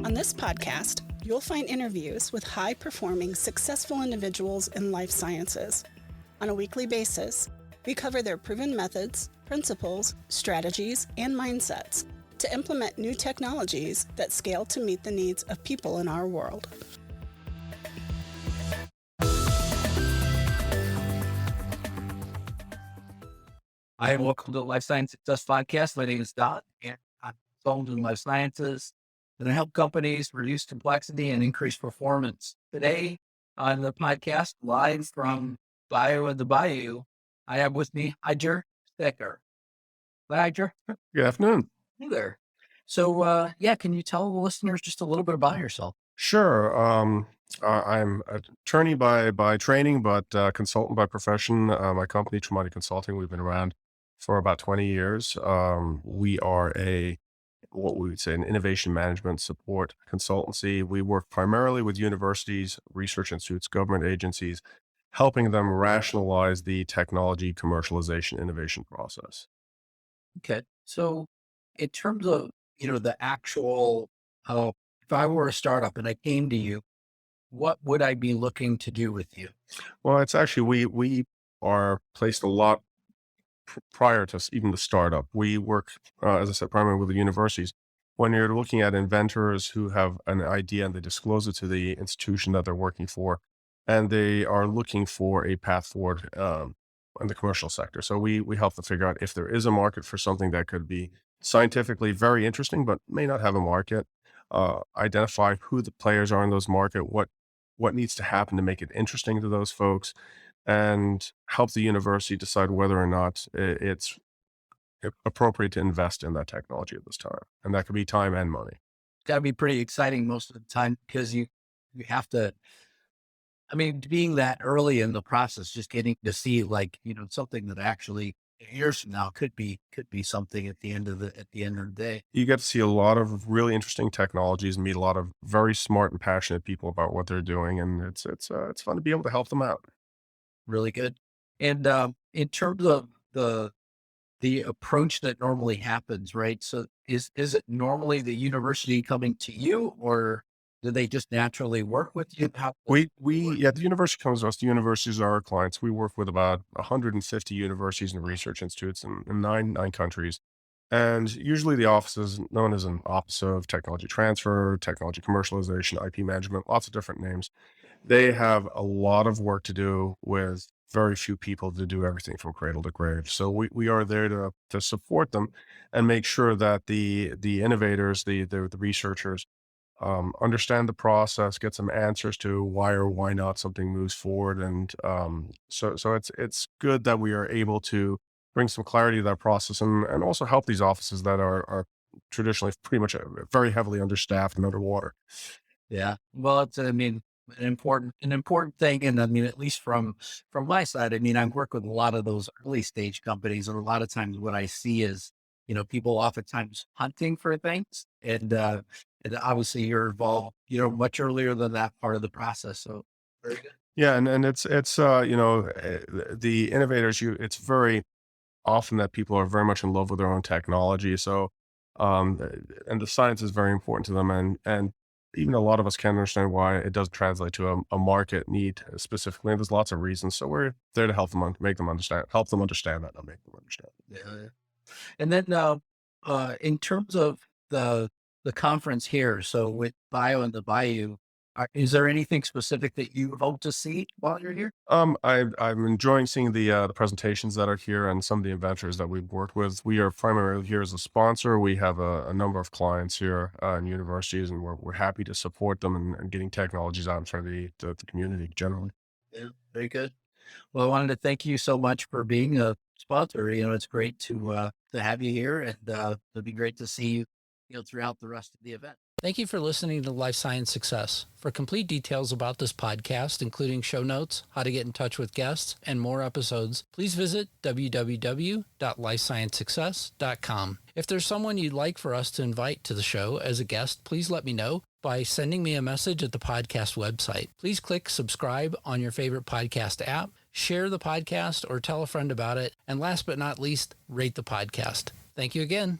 On this podcast, you'll find interviews with high-performing, successful individuals in life sciences. On a weekly basis, we cover their proven methods, principles, strategies, and mindsets to implement new technologies that scale to meet the needs of people in our world. Hi, and welcome to the Life Science Success Podcast. My name is Don, and I'm a consultant in life sciences, and I help companies reduce complexity and increase performance. Today on the podcast, live from Bio in the Bayou, I have with me Heidjer Staecker. Hi, Heidjer. Good afternoon. Hey there. So, can you tell the listeners just a little bit about yourself? Sure. I'm an attorney by training, but consultant by profession. My company, TreMonti Consulting, we've been around for about 20 years. We are what we would say an innovation management support consultancy. We work primarily with universities, research institutes, government agencies, helping them rationalize the technology commercialization innovation process. Okay. So in terms of, the actual, if I were a startup and I came to you, what would I be looking to do with you? Well, it's actually, we are placed a lot prior to even the startup. We work, as I said, primarily with the universities. When you're looking at inventors who have an idea and they disclose it to the institution that they're working for, and they are looking for a path forward in the commercial sector. So we help them figure out if there is a market for something that could be scientifically very interesting, but may not have a market. Identify who the players are in those market, what needs to happen to make it interesting to those folks, and help the university decide whether or not it's appropriate to invest in that technology at this time. And that could be time and money. It's got to be pretty exciting most of the time because you have to, being that early in the process, just getting to see something that actually years from now could be something at the end of the day. You get to see a lot of really interesting technologies and meet a lot of very smart and passionate people about what they're doing. And it's fun to be able to help them out. Really good. And in terms of the approach that normally happens, right? So is it normally the university coming to you, or do they just naturally work with you? The university comes to us. The universities are our clients. We work with about 150 universities and research institutes in nine countries. And usually the office is known as an office of technology transfer, technology commercialization, IP management, lots of different names. They have a lot of work to do with very few people to do everything from cradle to grave. So we are there to support them and make sure that the innovators, the researchers, understand the process, get some answers to why or why not something moves forward. And so it's good that we are able to bring some clarity to that process and also help these offices that are traditionally pretty much very heavily understaffed and underwater. Yeah. Well, it's, an important thing. And at least from my side, I work with a lot of those early stage companies. And a lot of times what I see is, people oftentimes hunting for things and obviously you're involved, much earlier than that part of the process. So very good. Yeah. And it's the innovators, it's very often that people are very much in love with their own technology. So, and the science is very important to them. And even a lot of us can't understand why it doesn't translate to a market need specifically. And there's lots of reasons. So we're there to help them, help them understand that and make them understand. Yeah. And then, in terms of the conference here, so with Bio in the Bayou, is there anything specific that you hope to see while you're here? I'm enjoying seeing the presentations that are here and some of the inventors that we've worked with. We are primarily here as a sponsor. We have a number of clients here in universities, and we're happy to support them and getting technologies out in front of the community generally. Yeah, very good. Well, I wanted to thank you so much for being a sponsor. It's great to have you here, and it'll be great to see you, throughout the rest of the event. Thank you for listening to Life Science Success. For complete details about this podcast, including show notes, how to get in touch with guests, and more episodes, please visit www.lifesciencesuccess.com. If there's someone you'd like for us to invite to the show as a guest, please let me know by sending me a message at the podcast website. Please click subscribe on your favorite podcast app, share the podcast, or tell a friend about it. And last but not least, rate the podcast. Thank you again.